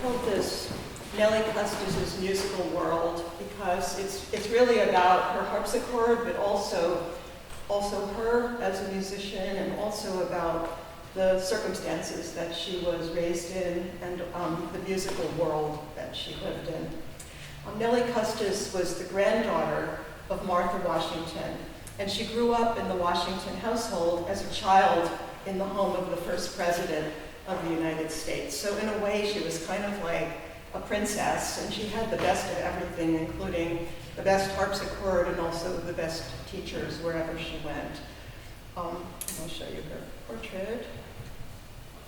called this Nelly Custis' musical world because it's really about her harpsichord, but also her as a musician, and also about the circumstances that she was raised in and the musical world that she lived in. Nelly Custis was the granddaughter of Martha Washington, and she grew up in the Washington household as a child in the home of the first president of the United States. So in a way, she was kind of like a princess, and she had the best of everything, including the best harpsichord and also the best teachers wherever she went. I'll show you her portrait.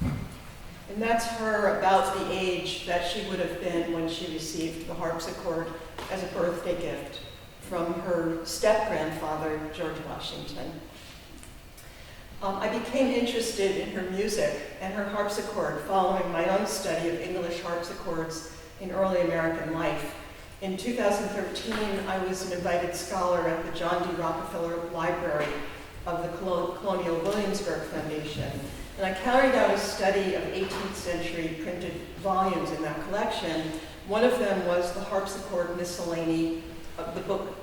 And that's her about the age that she would have been when she received the harpsichord as a birthday gift from her step-grandfather, George Washington. I became interested in her music and her harpsichord following my own study of English harpsichords in early American life. In 2013, I was an invited scholar at the John D. Rockefeller Library of the Colonial Williamsburg Foundation, and I carried out a study of 18th century printed volumes in that collection. One of them was the Harpsichord Miscellany,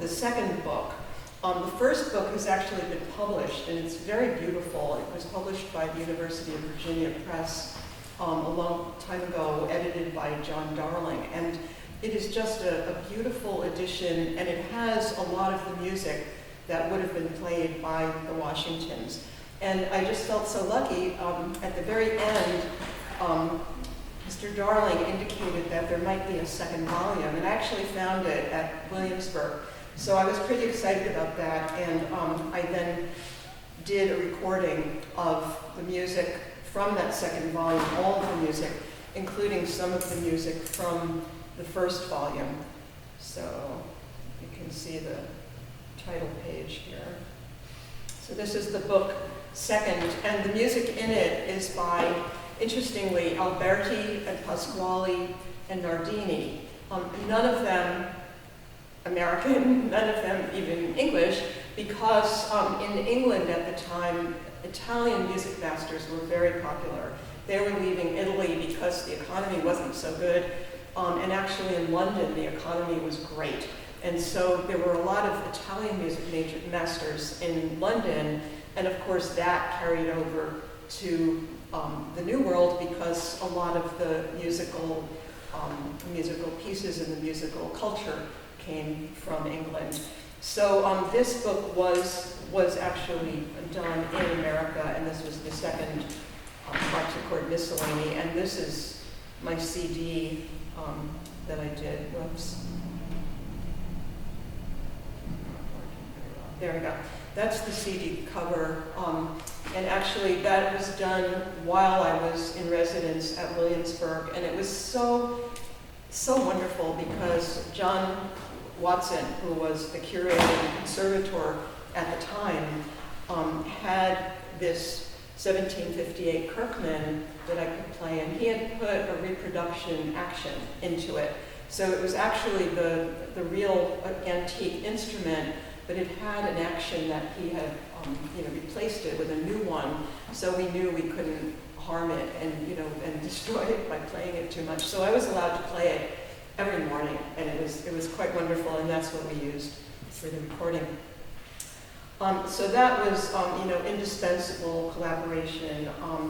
the second book. The first book has actually been published, and it's very beautiful. It was published by the University of Virginia Press a long time ago, edited by John Darling. And it is just a beautiful edition, and it has a lot of the music that would have been played by the Washingtons. And I just felt so lucky. At the very end, Mr. Darling indicated that there might be a second volume, and I actually found it at Williamsburg. So I was pretty excited about that, and I then did a recording of the music from that second volume, all of the music, including some of the music from the first volume. So you can see the title page here. So this is the book second, and the music in it is by, interestingly, Alberti and Pasquale and Nardini. None of them American, none of them even English, because in England at the time, Italian music masters were very popular. They were leaving Italy because the economy wasn't so good, and actually in London the economy was great. And so there were a lot of Italian music masters in London, and of course that carried over to the New World because a lot of the musical pieces and the musical culture came from England. So this book was actually done in America, and this was the second Harpsichord Miscellany, and this is my CD that I did. Whoops. There we go. That's the CD cover, and actually that was done while I was in residence at Williamsburg, and it was so wonderful because John Watson, who was the curator and conservator at the time, had this 1758 Kirkman that I could play, and he had put a reproduction action into it. So it was actually the real antique instrument, but it had an action that he had replaced it with a new one, so we knew we couldn't harm it and destroy it by playing it too much. So I was allowed to play it every morning, and it was quite wonderful, and that's what we used for the recording. So that was indispensable collaboration,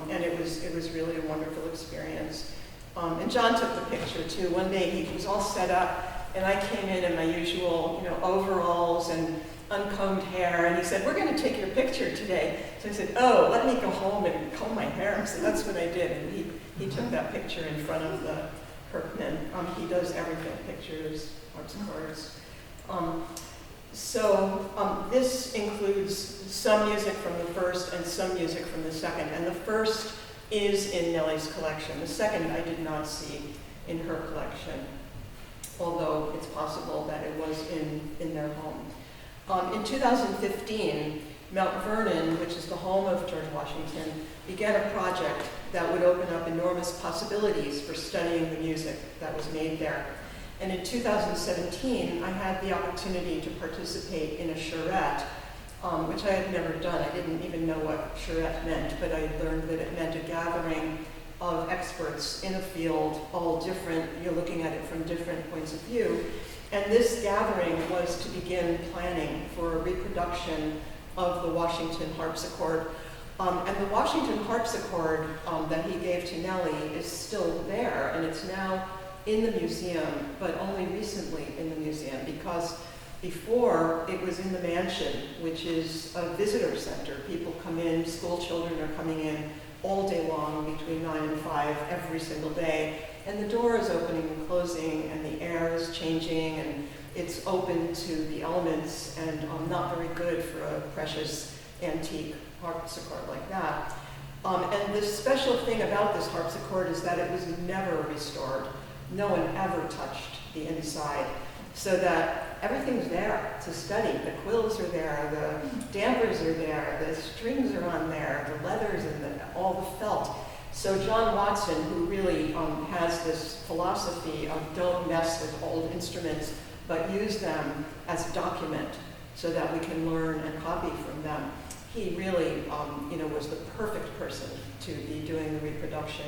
and it was really a wonderful experience. And John took the picture too. One day he was all set up, and I came in my usual overalls and uncombed hair, and he said, "We're going to take your picture today." So I said, "Oh, let me go home and comb my hair." So that's what I did, and he took that picture in front of the Kirkman. He does everything, pictures, harpsichords. This includes some music from the first and some music from the second. And the first is in Nelly's collection. The second I did not see in her collection, although it's possible that it was in their home. In 2015, Mount Vernon, which is the home of George Washington, began a project that would open up enormous possibilities for studying the music that was made there. And in 2017, I had the opportunity to participate in a charrette, which I had never done. I didn't even know what charrette meant, but I learned that it meant a gathering of experts in a field, all different, you're looking at it from different points of view. And this gathering was to begin planning for a reproduction of the Washington harpsichord. And the Washington harpsichord that he gave to Nelly is still there, and it's now in the museum, but only recently in the museum, because before it was in the mansion, which is a visitor center. People come in, school children are coming in all day long between 9 and 5 every single day. And the door is opening and closing, and the air is changing, and it's open to the elements, and not very good for a precious antique harpsichord like that. And the special thing about this harpsichord is that it was never restored. No one ever touched the inside, so that everything's there to study. The quills are there, the dampers are there, the strings are on there, the leathers and all the felt. So John Watson, who really has this philosophy of don't mess with old instruments, but use them as a document so that we can learn and copy from them. He really, was the perfect person to be doing the reproduction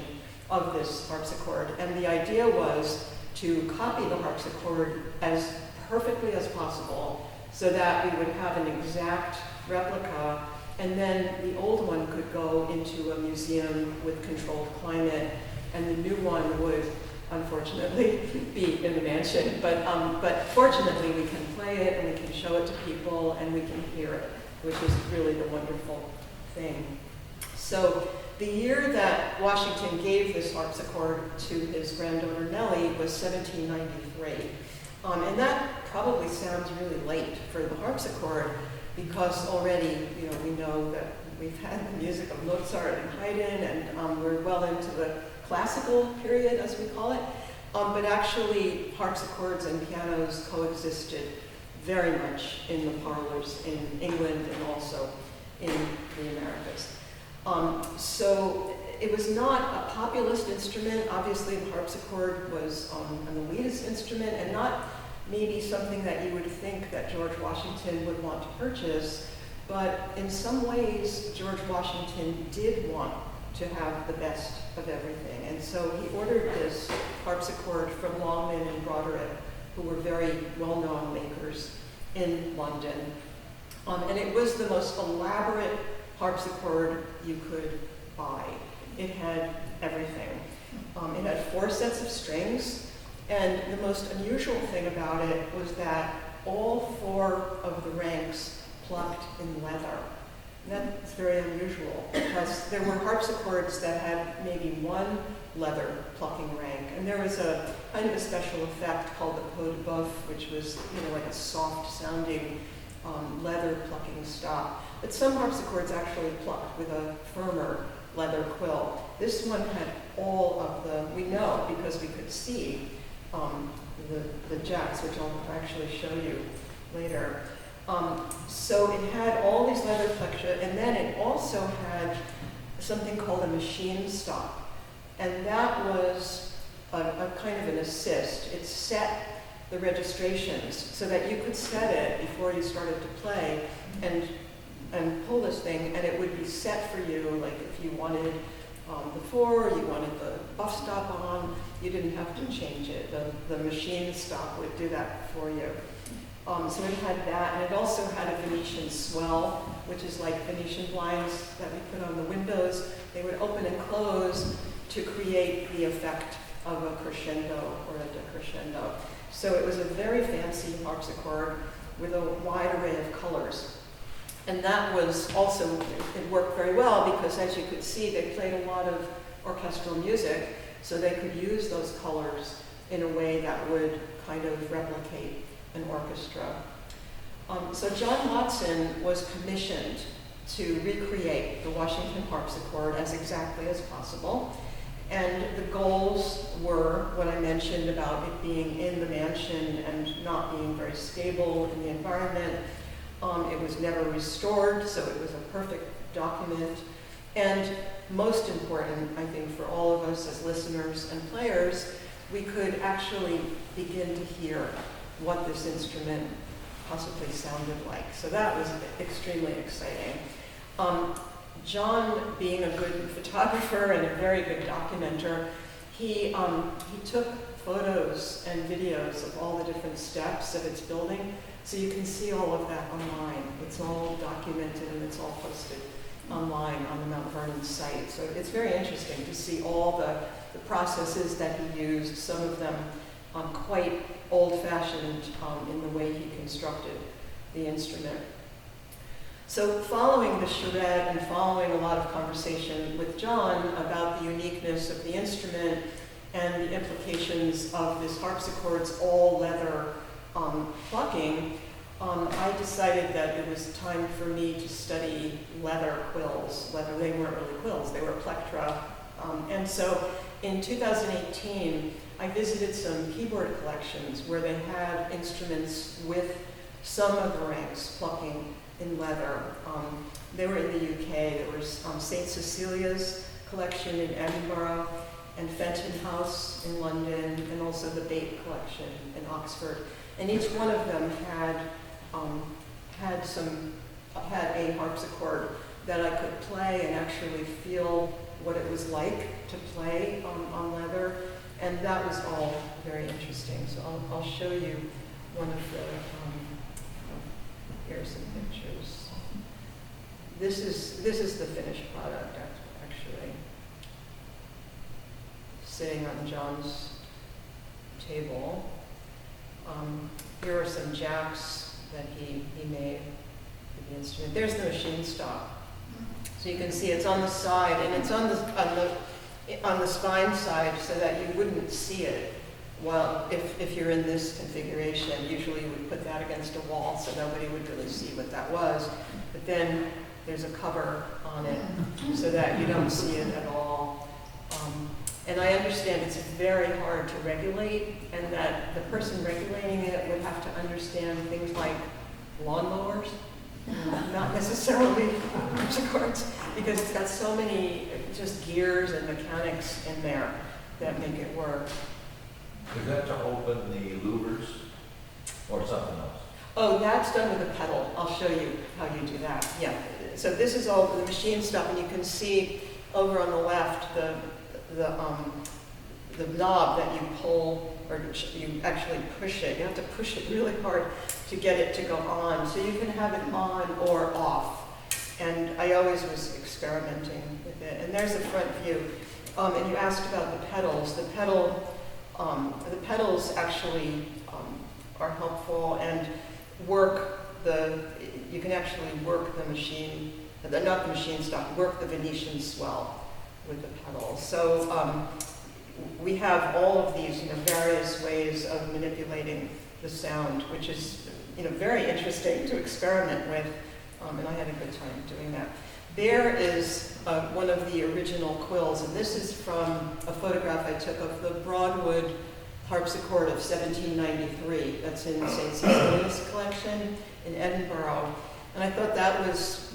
of this harpsichord. And the idea was to copy the harpsichord as perfectly as possible so that we would have an exact replica, and then the old one could go into a museum with controlled climate, and the new one would unfortunately be in the mansion. But fortunately we can play it and we can show it to people and we can hear it, which is really the wonderful thing. So the year that Washington gave this harpsichord to his granddaughter Nelly was 1793. And that probably sounds really late for the harpsichord, because already, we know that we've had the music of Mozart and Haydn, and we're well into the classical period, as we call it. But actually, harpsichords and pianos coexisted very much in the parlors in England and also in the Americas. So it was not a populist instrument. Obviously, the harpsichord was an elitist instrument, and not maybe something that you would think that George Washington would want to purchase. But in some ways, George Washington did want to have the best of everything. And so he ordered this harpsichord from Longman and Broderick, who were very well-known makers in London. And it was the most elaborate harpsichord you could buy. It had everything. It had 4 sets of strings, and the most unusual thing about it was that all 4 of the ranks plucked in leather. And that's very unusual, because there were harpsichords that had maybe 1 leather plucking rank, and there was a kind of a special effect called the peau de boeuf, which was like a soft-sounding leather plucking stop. But some harpsichords actually plucked with a firmer leather quill. This one had all of the, we know because we could see the jacks, which I'll actually show you later. So it had all these leather flexure, and then it also had something called a machine stop. And that was a kind of an assist. It set the registrations so that you could set it before you started to play and pull this thing, and it would be set for you. Like if you wanted the 4, you wanted the buff stop on, you didn't have to change it. The machine stop would do that for you. So it had that, and it also had a Venetian swell, which is like Venetian blinds that we put on the windows. They would open and close to create the effect of a crescendo or a decrescendo. So it was a very fancy harpsichord with a wide array of colors. And that was also, it worked very well because, as you could see, they played a lot of orchestral music, so they could use those colors in a way that would kind of replicate an orchestra. So John Watson was commissioned to recreate the Washington harpsichord as exactly as possible. And the goals were what I mentioned about it being in the mansion and not being very stable in the environment. It was never restored, so it was a perfect document. And most important, I think, for all of us as listeners and players, we could actually begin to hear what this instrument possibly sounded like. So that was extremely exciting. John, being a good photographer and a very good documenter, he took photos and videos of all the different steps of its building, so you can see all of that online. It's all documented and it's all posted online on the Mount Vernon site. So it's very interesting to see all the processes that he used, some of them quite old-fashioned in the way he constructed the instrument. So following the charrette and following a lot of conversation with John about the uniqueness of the instrument and the implications of this harpsichord's all-leather plucking, I decided that it was time for me to study leather quills. They weren't really quills, they were plectra. And so in 2018, I visited some keyboard collections where they had instruments with some of the ranks plucking in leather. They were in the UK. There was St. Cecilia's collection in Edinburgh, and Fenton House in London, and also the Bate collection in Oxford. And each one of them had a harpsichord that I could play and actually feel what it was like to play on leather. And that was all very interesting. So I'll show you one of the, here's some pictures. This is the finished product, actually. Sitting on John's table. Here are some jacks that he made for the instrument. There's the machine stop. So you can see it's on the side, and it's on the spine side so that you wouldn't see it. Well, if you're in this configuration, usually you would put that against a wall so nobody would really see what that was. But then there's a cover on it so that you don't see it at all. And I understand it's very hard to regulate, and that the person regulating it would have to understand things like lawnmowers, not necessarily harpsichords, because it's got so many just gears and mechanics in there that make it work. Is that to open the louvers or something else? Oh, that's done with a pedal. I'll show you how you do that. Yeah. So this is all the machine stuff, and you can see over on the left the knob that you pull, or you actually push it. You have to push it really hard to get it to go on. So you can have it on or off. And I always was experimenting with it. And there's the front view. And you asked about the pedals. The pedals actually are helpful and you can actually work the machine, not the machine stop, work the Venetian swell with the pedals. So we have all of these, various ways of manipulating the sound, which is, very interesting to experiment with, and I had a good time doing that. There is one of the original quills, and this is from a photograph I took of the Broadwood harpsichord of 1793. That's in St. Cecilia's collection in Edinburgh. And I thought that was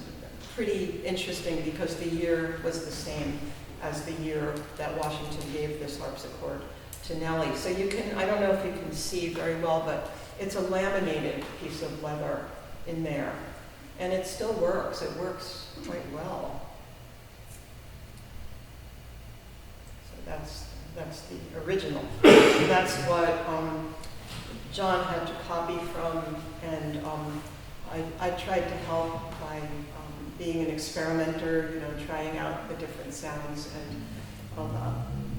pretty interesting because the year was the same as the year that Washington gave this harpsichord to Nelly. So you can, I don't know if you can see very well, but it's a laminated piece of leather in there. And it still works. It works quite well. So that's the original. That's what John had to copy from, and I tried to help by being an experimenter, trying out the different sounds. And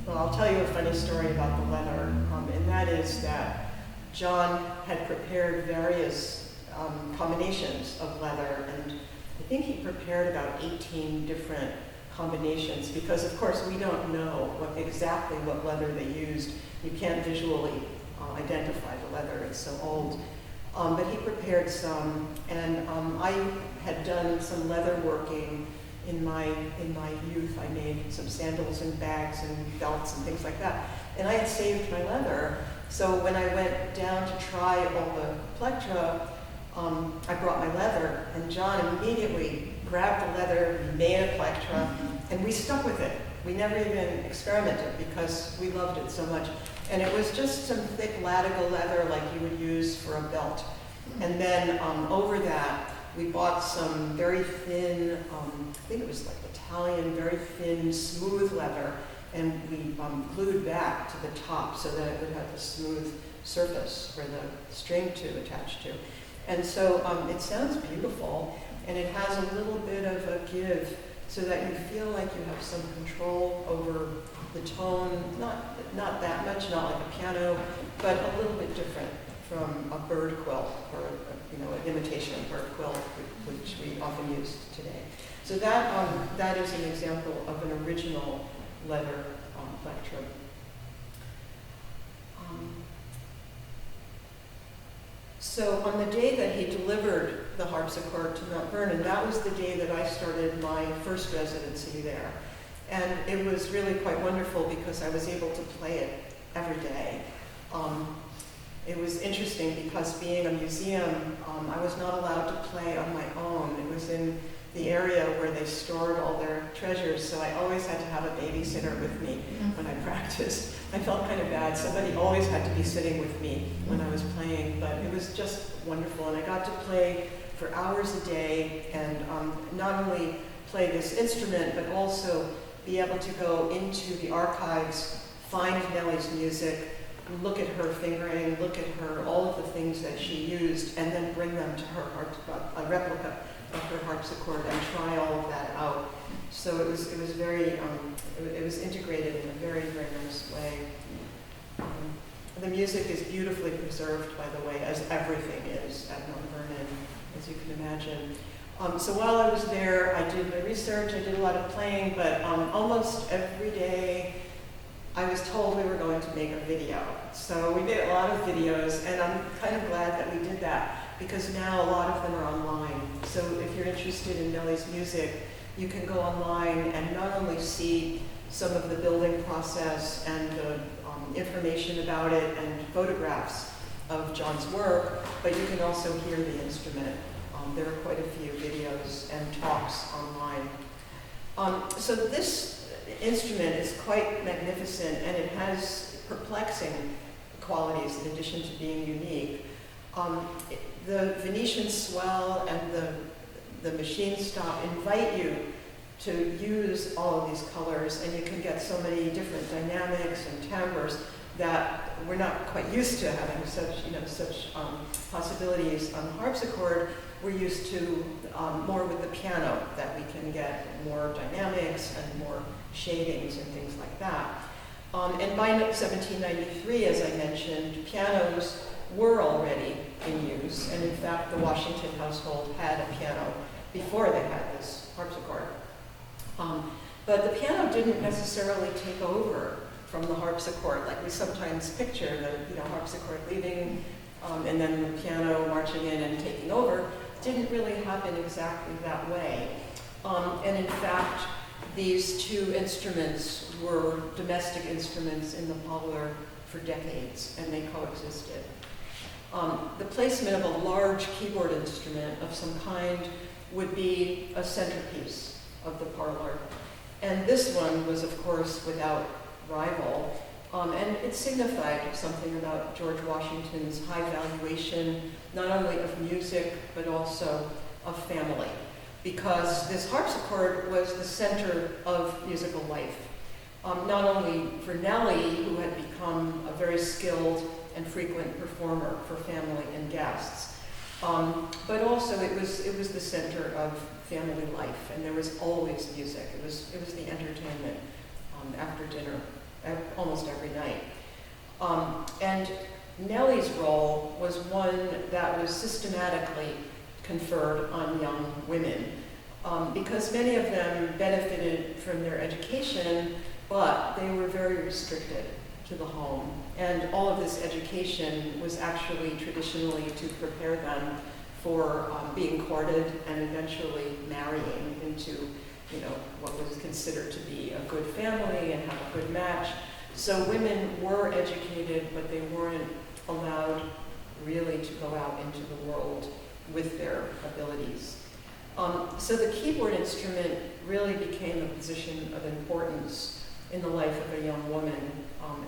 well, I'll tell you a funny story about the leather, and that is that John had prepared various combinations of leather, and I think he prepared about 18 different combinations, because of course we don't know exactly what leather they used. You can't visually identify the leather, it's so old. But he prepared some, and I had done some leather working in my youth. I made some sandals and bags and belts and things like that. And I had saved my leather, so when I went down to try all the plectra, I brought my leather, and John immediately grabbed the leather, made a plectra, and we stuck with it. We never even experimented because we loved it so much. And it was just some thick latigo leather like you would use for a belt. And then over that, we bought some very thin, I think it was like Italian, very thin, smooth leather, and we glued that to the top so that it would have a smooth surface for the string to attach to. And so it sounds beautiful, and it has a little bit of a give so that you feel like you have some control over the tone, not that much, not like a piano, but a little bit different from a bird quilt or an imitation of bird quilt, which we often use today. So that is an example of an original leather plectrum. So on the day that he delivered the harpsichord to Mount Vernon, that was the day that I started my first residency there. And it was really quite wonderful because I was able to play it every day. It was interesting because being a museum, I was not allowed to play on my own. It was in the area where they stored all their treasures, so I always had to have a babysitter with me when I practiced. I felt kind of bad. Somebody always had to be sitting with me when I was playing, but it was just wonderful. And I got to play for hours a day and not only play this instrument, but also be able to go into the archives, find Nelly's music, look at her fingering, look at her, all of the things that she used, and then bring them to her a replica of her harpsichord and try all of that out. So it was very, it was integrated in a very, very nice way. The music is beautifully preserved, by the way, as everything is at Mount Vernon, as you can imagine. So while I was there, I did my research, I did a lot of playing, but almost every day I was told we were going to make a video. So we made a lot of videos, and I'm kind of glad that we did that, because now a lot of them are online. So if you're interested in Nelly's music, you can go online and not only see some of the building process and the information about it and photographs of John's work, but you can also hear the instrument. There are quite a few videos and talks online. So this instrument is quite magnificent, and it has perplexing qualities in addition to being unique. The Venetian swell and the machine stop invite you to use all of these colors, and you can get so many different dynamics and timbres that we're not quite used to having such possibilities on the harpsichord. We're used to more with the piano, that we can get more dynamics and more shadings and things like that. And by 1793, as I mentioned, pianos were already in use, and in fact, the Washington household had a piano before they had this harpsichord. But the piano didn't necessarily take over from the harpsichord, like we sometimes picture the harpsichord leaving, and then the piano marching in and taking over. Didn't really happen exactly that way. And in fact, these two instruments were domestic instruments in the parlor for decades, and they coexisted. The placement of a large keyboard instrument of some kind would be a centerpiece of the parlor. And this one was, of course, without rival. And it signified something about George Washington's high valuation, not only of music, but also of family, because this harpsichord was the center of musical life. Not only for Nelly, who had become a very skilled and frequent performer for family and guests, but also it was the center of family life, and there was always music. It was the entertainment after dinner, almost every night. And Nelly's role was one that was systematically conferred on young women, because many of them benefited from their education, but they were very restricted to the home. And all of this education was actually traditionally to prepare them for being courted and eventually marrying into what was considered to be a good family and have a good match. So women were educated, but they weren't allowed really to go out into the world with their abilities. So the keyboard instrument really became a position of importance in the life of a young woman,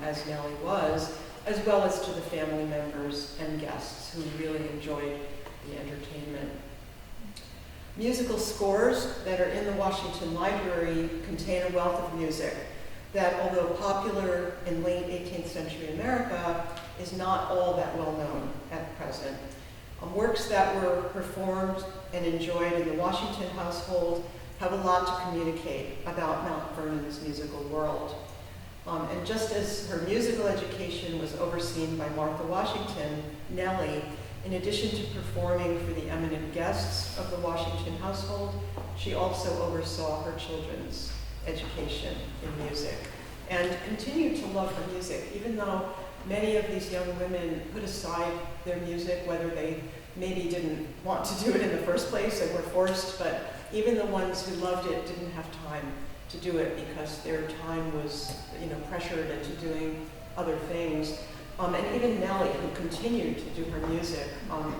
as Nelly was, as well as to the family members and guests who really enjoyed the entertainment. Musical scores that are in the Washington Library contain a wealth of music that, although popular in late 18th century America, is not all that well known at present. Works that were performed and enjoyed in the Washington household have a lot to communicate about Mount Vernon's musical world. And just as her musical education was overseen by Martha Washington, Nelly, in addition to performing for the eminent guests of the Washington household, she also oversaw her children's education in music and continued to love her music, even though many of these young women put aside their music, whether they maybe didn't want to do it in the first place and were forced, but even the ones who loved it didn't have time to do it because their time was, pressured into doing other things. And even Nelly, who continued to do her music,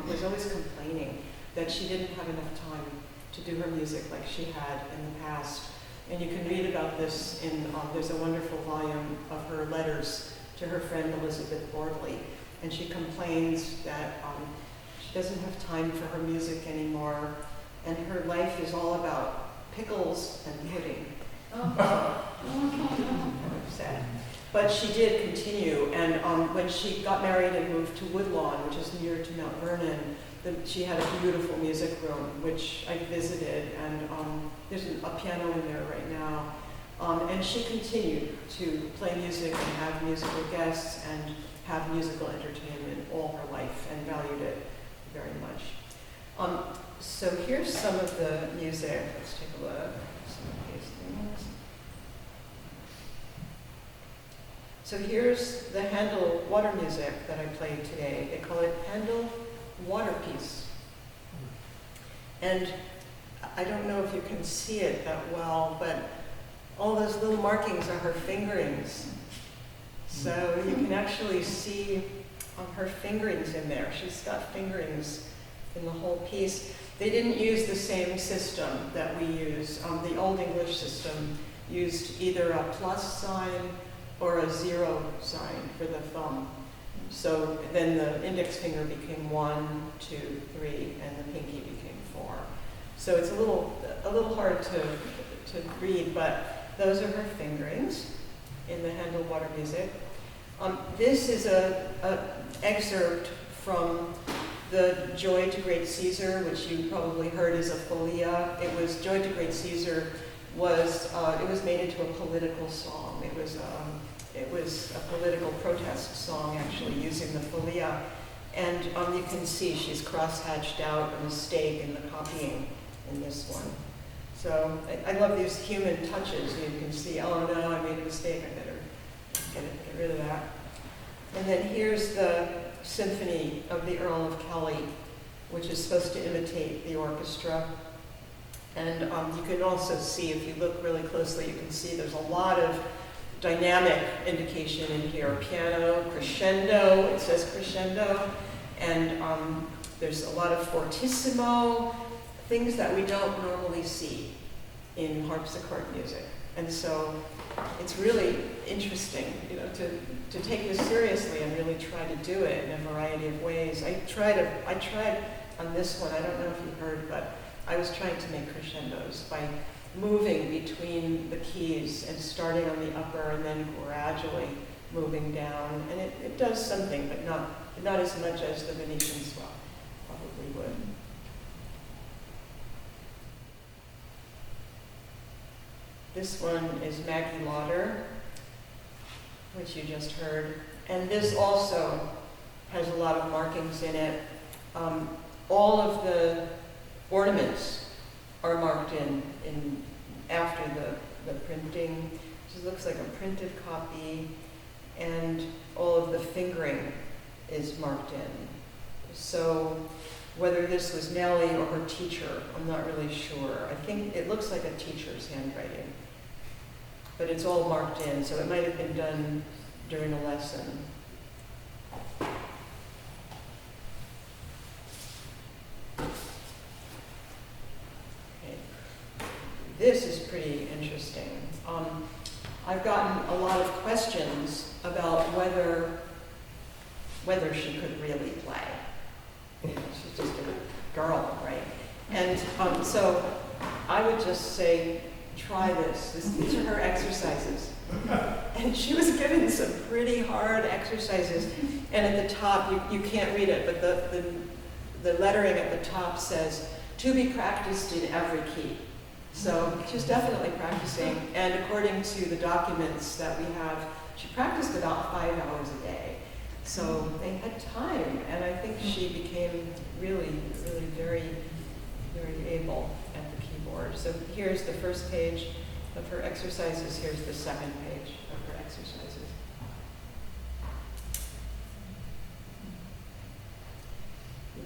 was always complaining that she didn't have enough time to do her music like she had in the past. And you can read about this in, there's a wonderful volume of her letters to her friend Elizabeth Bordley. And she complains that she doesn't have time for her music anymore, and her life is all about pickles and pudding. Sad. But she did continue, and when she got married and moved to Woodlawn, which is near to Mount Vernon, she had a beautiful music room, which I visited, and there's a piano in there right now. And she continued to play music and have musical guests and have musical entertainment all her life and valued it very much. So here's some of the music. Let's take a look. Some of these things. So here's the Handel water music that I played today. They call it Handel Water Piece. And I don't know if you can see it that well, but all those little markings are her fingerings. So you can actually see her fingerings in there. She's got fingerings in the whole piece. They didn't use the same system that we use. The Old English system used either a plus sign or a 0 sign for the thumb. So then the index finger became 1, 2, 3, and the pinky became 4. So it's a little hard to read, but those are her fingerings in the Handel water music. This is an excerpt from the Joy to Great Caesar, which you probably heard is a folia. It was Joy to Great Caesar it was made into a political song. It was a political protest song, actually, using the folia. And you can see she's cross-hatched out a mistake in the copying in this one. So I love these human touches. You can see, oh no, I made a mistake, I better get rid of that. And then here's the Symphony of the Earl of Kelly, which is supposed to imitate the orchestra. And you can also see, if you look really closely, you can see there's a lot of dynamic indication in here. Piano, crescendo, it says crescendo, and there's a lot of fortissimo, things that we don't normally see in harpsichord music. And so it's really interesting, to take this seriously and really try to do it in a variety of ways. I tried on this one, I don't know if you heard, but I was trying to make crescendos by moving between the keys and starting on the upper and then gradually moving down. And it does something, but not as much as the Venetian swell probably would. This one is Maggie Lauder, which you just heard. And this also has a lot of markings in it. All of the ornaments are marked in after the printing. It looks like a printed copy, and all of the fingering is marked in. So whether this was Nelly or her teacher, I'm not really sure. I think it looks like a teacher's handwriting, but it's all marked in, so it might have been done during a lesson. This is pretty interesting. I've gotten a lot of questions about whether she could really play. She's just a girl, right? And And so I would just say, try this. These are her exercises. And she was given some pretty hard exercises. And at the top, you can't read it, but the lettering at the top says, to be practiced in every key. So she's definitely practicing. And according to the documents that we have, she practiced about 5 hours a day. So they had time. And I think she became really, really very, very able at the keyboard. So here's the first page of her exercises. Here's the second page of her exercises.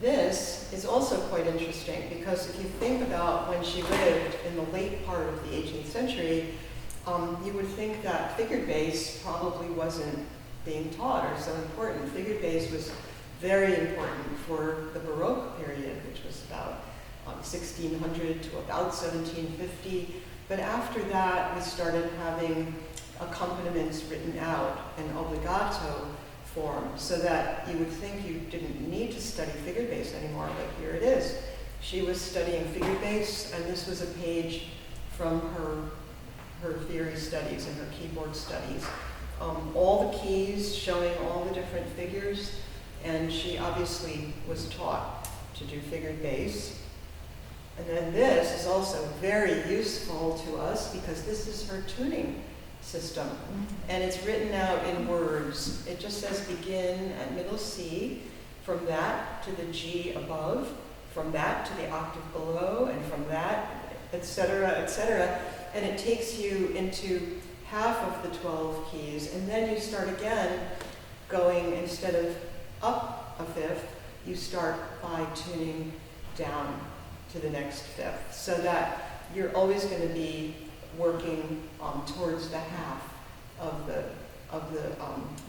This is also quite interesting because if you think about when she lived in the late part of the 18th century, you would think that figured bass probably wasn't being taught or so important. Figured bass was very important for the Baroque period, which was about 1600 to about 1750. But after that, we started having accompaniments written out in obbligato form, so that you would think you didn't need to study figured bass anymore, but here it is. She was studying figured bass, and this was a page from her theory studies and her keyboard studies. All the keys showing all the different figures, and she obviously was taught to do figured bass. And then this is also very useful to us because this is her tuning system. And it's written out in words. It just says begin at middle C, from that to the G above, from that to the octave below, and from that, etc., etc. And it takes you into half of the 12 keys, and then you start again going, instead of up a fifth, you start by tuning down to the next fifth, so that you're always going to be working towards the half of the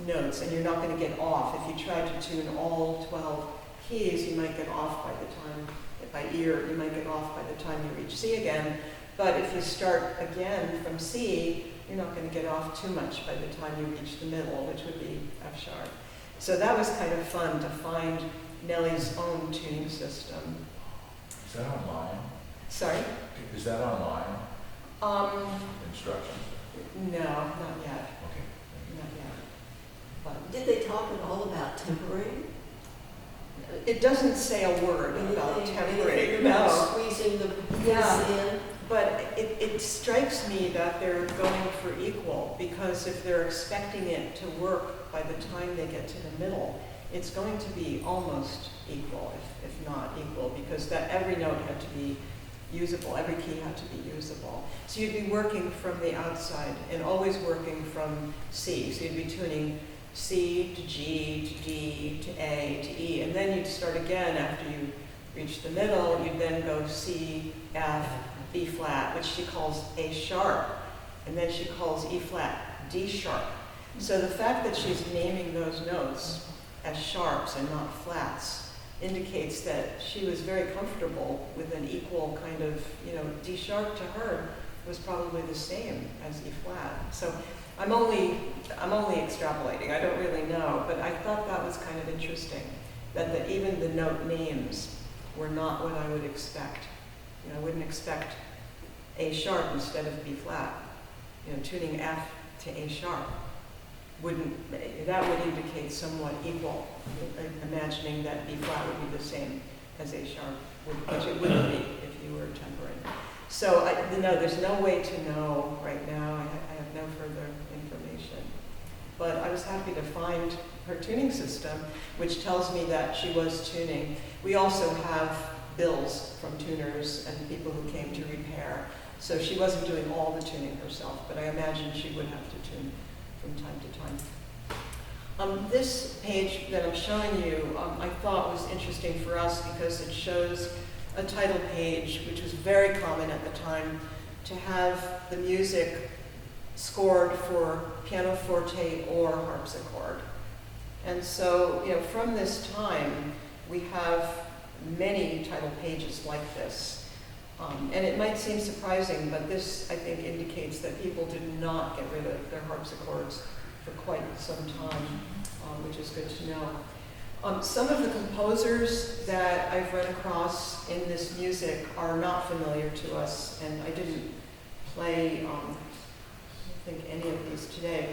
notes, and you're not going to get off. If you try to tune all 12 keys, you might get off by ear, you might get off by the time you reach C again. But if you start again from C, you're not going to get off too much by the time you reach the middle, which would be F sharp. So that was kind of fun to find Nelly's own tuning system. Is that online? Sorry? Is that online? Instructions? No, not yet. Okay. Not yet. But Did they talk at all about tempering? it doesn't say a word about tempering. Anything about No. squeezing the Yeah. piece in? But it strikes me that they're going for equal, because if they're expecting it to work by the time they get to the middle, it's going to be almost equal, if not equal, because that every note had to be usable, every key had to be usable. So you'd be working from the outside and always working from C. So you'd be tuning C to G to D to A to E, and then you'd start again after you reach the middle. You'd then go C, F, B flat, which she calls A sharp, and then she calls E flat D sharp. So the fact that she's naming those notes as sharps and not flats indicates that she was very comfortable with an equal kind of, D sharp to her was probably the same as E flat. So I'm only extrapolating, I don't really know, but I thought that was kind of interesting, that even the note names were not what I would expect. I wouldn't expect A sharp instead of B flat. Tuning F to A sharp that would indicate somewhat equal, imagining that B flat would be the same as A sharp, which it wouldn't be if you were tempering. So there's no way to know right now. I have no further information. But I was happy to find her tuning system, which tells me that she was tuning. We also have bills from tuners and people who came to repair. So she wasn't doing all the tuning herself, but I imagine she would have to tune from time to time. This page that I'm showing you, I thought was interesting for us because it shows a title page, which was very common at the time, to have the music scored for pianoforte or harpsichord. And so, from this time, we have many title pages like this. And it might seem surprising, but this, I think, indicates that people did not get rid of their harpsichords for quite some time, which is good to know. Some of the composers that I've run across in this music are not familiar to us, and I didn't play, I don't think, any of these today.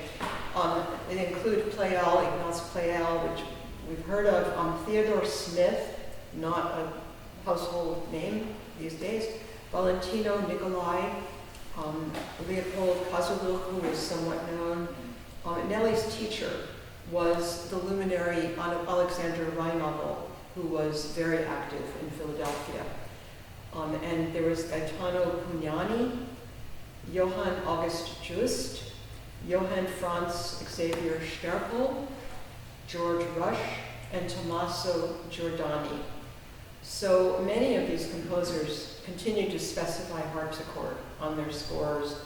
They include Pleyel, Ignaz Pleyel, which we've heard of, Theodore Smith, not a household name these days, Valentino Nicolai, Leopold Kozuluk, who is somewhat known. Nelly's teacher was the luminary Alexander Reinagel, who was very active in Philadelphia. And there was Gaetano Pugnani, Johann August Just, Johann Franz Xavier Sterkel, George Rush, and Tommaso Giordani. So many of these composers continue to specify harpsichord on their scores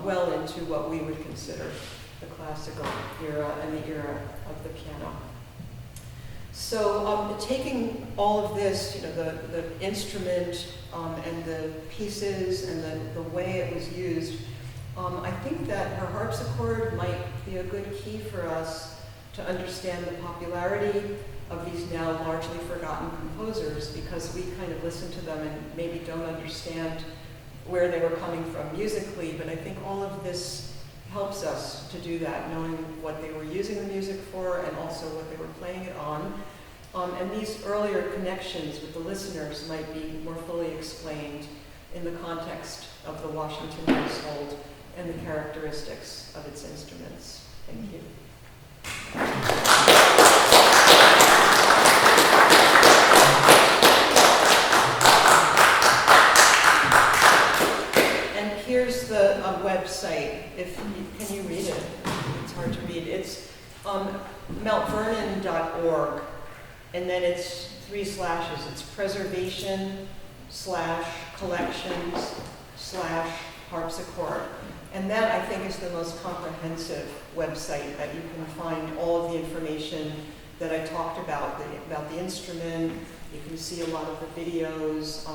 well into what we would consider the classical era and the era of the piano. So taking all of this, the instrument and the pieces and the way it was used, I think that her harpsichord might be a good key for us to understand the popularity of these now largely forgotten composers, because we kind of listen to them and maybe don't understand where they were coming from musically, but I think all of this helps us to do that, knowing what they were using the music for and also what they were playing it on. And these earlier connections with the listeners might be more fully explained in the context of the Washington household and the characteristics of its instruments. Thank you. Here's the website. Can you read it? It's hard to read. It's mountvernon.org, and then it's 3 slashes. It's preservation/collections/harpsichord. And that, I think, is the most comprehensive website that you can find all of the information that I talked about the instrument. You can see a lot of the videos,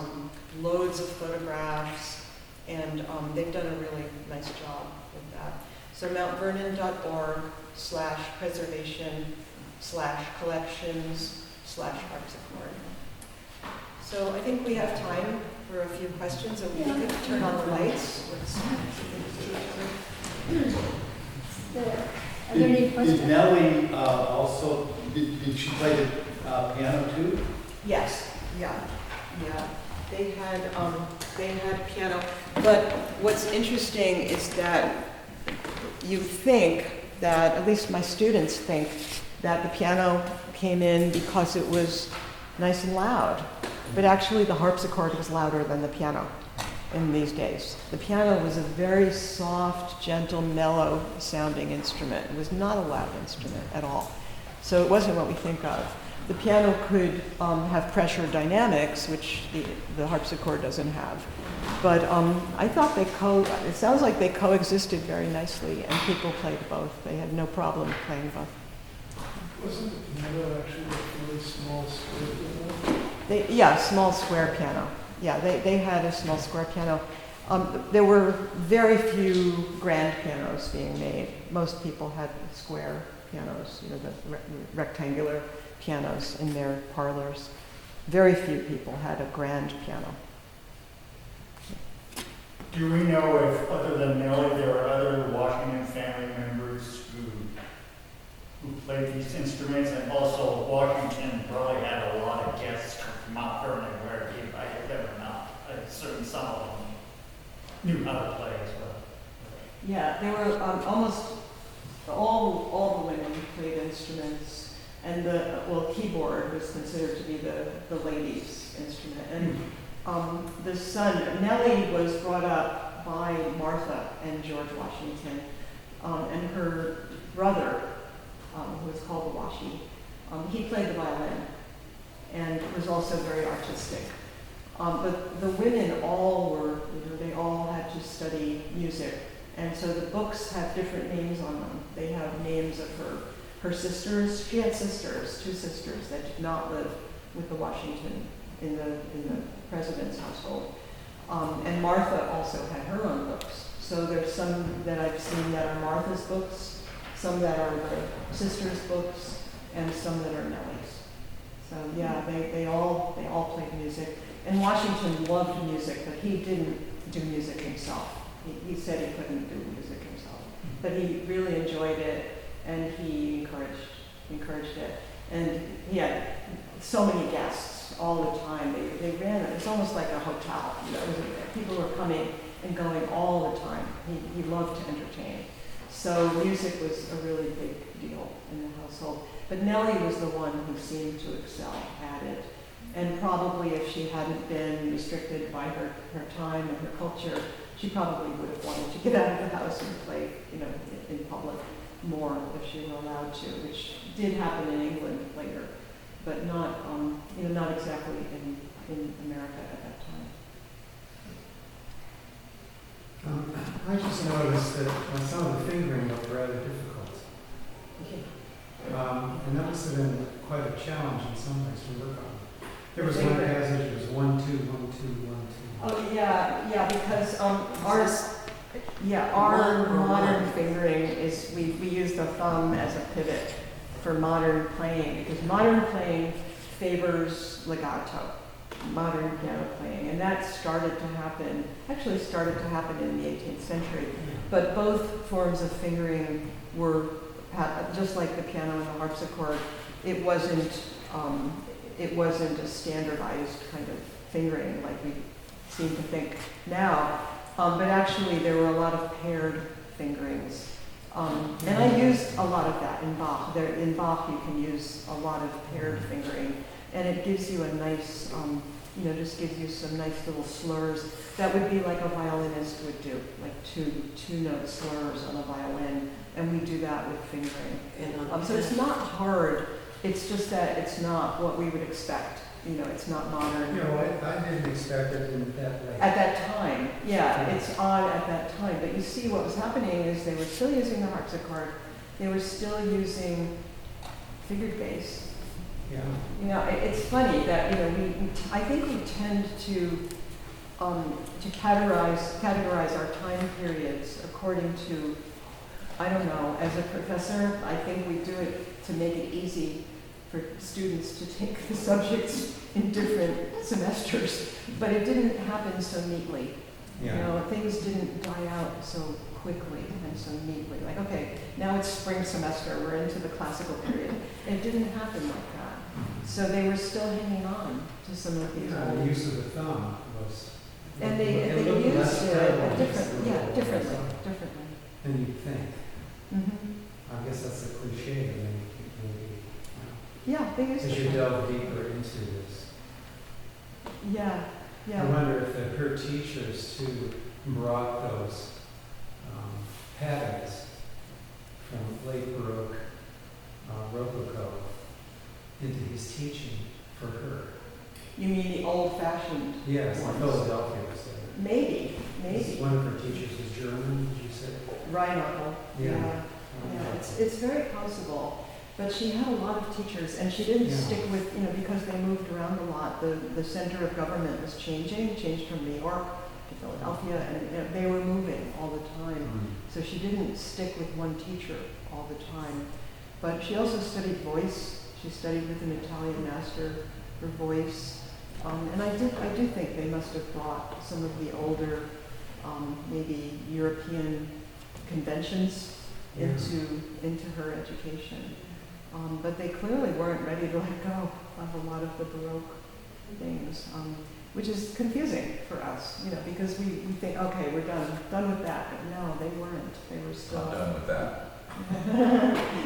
loads of photographs, and they've done a really nice job with that. So mountvernon.org/preservation/collections/harpsichord. So I think we have time for a few questions, and we could turn on the lights. Are there any questions? Did Nelly also, did she play the piano too? Yes, yeah. They had piano, but what's interesting is that you think that, at least my students think, that the piano came in because it was nice and loud, but actually the harpsichord was louder than the piano in these days. The piano was a very soft, gentle, mellow sounding instrument. It was not a loud instrument at all. So it wasn't what we think of. The piano could have pressure dynamics, which the harpsichord doesn't have. But I thought it sounds like they coexisted very nicely, and people played both. They had no problem playing both. Wasn't the piano actually a really small square piano? Small square piano. Yeah, they had a small square piano. There were very few grand pianos being made. Most people had square pianos, the rectangular pianos in their parlors. Very few people had a grand piano. Do we know if, other than Nelly, there are other Washington family members who played these instruments? And also, Washington probably had a lot of guests from Mount Vernon where he invited them or not. Certainly some of them knew how to play as well. Yeah, there were almost all the women played instruments. And keyboard was considered to be the ladies' instrument. And the son, Nelly, was brought up by Martha and George Washington. And her brother, who was called the Washi, he played the violin and was also very artistic. But the women all they all had to study music. And so the books have different names on them. They have names of her sisters. She had sisters, 2 sisters that did not live with the Washington in the president's household. And Martha also had her own books. So there's some that I've seen that are Martha's books, some that are the sisters' books, and some that are Nelly's. So yeah, they all played music. And Washington loved music, but he didn't do music himself. He said he couldn't do music himself, but he really enjoyed it, and he encouraged it. And he had so many guests all the time. They ran it. It's almost like a hotel. You know, people were coming and going all the time. He loved to entertain. So music was a really big deal in the household. But Nelly was the one who seemed to excel at it. And probably if she hadn't been restricted by her time and her culture, she probably would have wanted to get out of the house and play, you know, in public more if she were allowed to, which did happen in England later, but not, you know, not exactly in America at that time. I just noticed that some of the fingering looked rather difficult. And that must have been quite a challenge in some ways to work on. There was one passage, it was 1, 2, 1, 2, 1, 2. Oh, yeah, because our modern fingering is, we use the thumb as a pivot for modern playing, because modern playing favors legato, modern piano playing, and that started to happen in the 18th century. But both forms of fingering were, just like the piano and the harpsichord, it wasn't a standardized kind of fingering like we seem to think now, but actually there were a lot of paired fingerings. And I used a lot of that in Bach. In Bach you can use a lot of paired fingering, and it gives you a nice, you know, just gives you some nice little slurs that would be like a violinist would do, like two-note slurs on a violin, and we do that with fingering. And So it's not hard, it's just that it's not what we would expect. You know, it's not modern. You know, I didn't expect it in that way. At that time, yeah, it's odd at that time. But you see what was happening is they were still using the harpsichord. They were still using figured bass. Yeah. You know, it's funny that, you know, I think we tend to categorize our time periods according to, I don't know, as a professor, I think we do it to make it easy for students to take the subjects in different semesters, but it didn't happen so neatly. Yeah. You know, things didn't die out so quickly and so neatly. Like, okay, now it's spring semester, we're into the classical period. It didn't happen like that. So they were still hanging on to some of these The old, use of the thumb was. and they looked used less it terrible differently. than you'd think. Mm-hmm. I guess that's a cliche, maybe. Yeah, they used As it. you delve deeper into this. Yeah, I yeah. wonder if her teachers too brought those patterns from late Baroque, Rococo into his teaching for her. You mean the old-fashioned? Yes, in ones? Philadelphia was there. Maybe. One of her teachers was German, did you say? Reinachel. Yeah. Yeah, it's very possible. But she had a lot of teachers, and she didn't Yeah. stick with, you know, because they moved around a lot. The center of government was changed from New York to Philadelphia, and they were moving all the time. So she didn't stick with one teacher all the time. But she also studied voice. She studied with an Italian master for voice. And I do think they must have brought some of the older, maybe European conventions into her education. But they clearly weren't ready to let go of a lot of the Baroque things, which is confusing for us, you know, because we think, okay, we're done with that. But no, they weren't. They were still. Not done with that.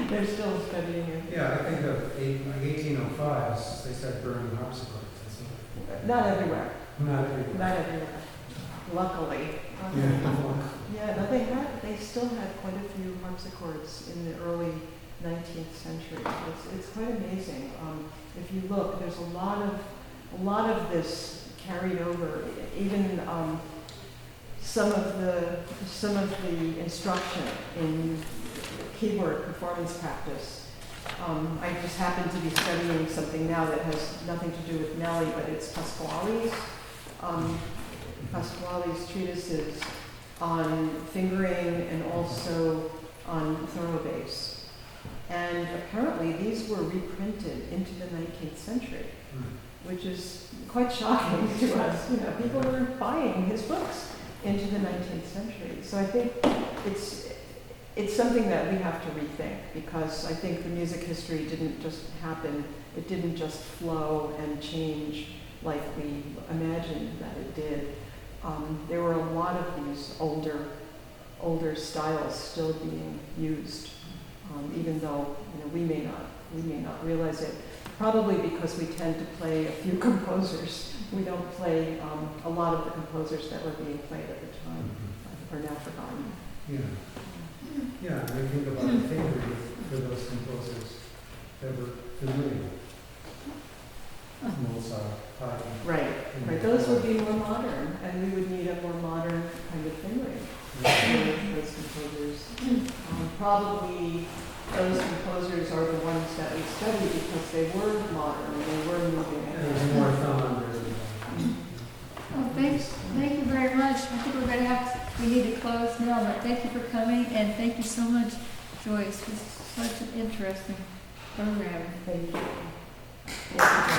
They're still studying it. Yeah, I think of 1805, they started burning harpsichords. Not everywhere. Not everywhere. Not everywhere. Luckily. Yeah, but they still had quite a few harpsichords in the early 19th century. It's quite amazing. If you look, there's a lot of this carried over. Even some of the instruction in keyboard performance practice. I just happen to be studying something now that has nothing to do with Nelly, but it's Pasquale's treatises on fingering and also on thorough bass. And apparently, these were reprinted into the 19th century, which is quite shocking to us. You know, people were buying his books into the 19th century. So I think it's something that we have to rethink, because I think the music history didn't just happen. It didn't just flow and change like we imagined that it did. There were a lot of these older styles still being used, even though we may not realize it. Probably because we tend to play a few composers. We don't play a lot of the composers that were being played at the time, are now forgotten. Yeah. Yeah, and I think about the favorite for those composers that were familiar. Mozart, Haydn. Right. Those would be more modern, and we would need a more modern kind of fingering for those composers. Probably those composers are the ones that we study because they were modern, they were moving There's ahead. more thumb under it. Oh, thank you very much. I think we're going to we need to close now, but thank you for coming, and thank you so much, Joyce. It's such an interesting program. Thank you.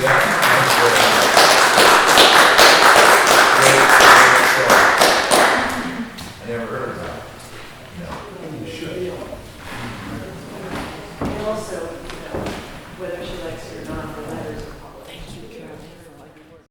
Yeah.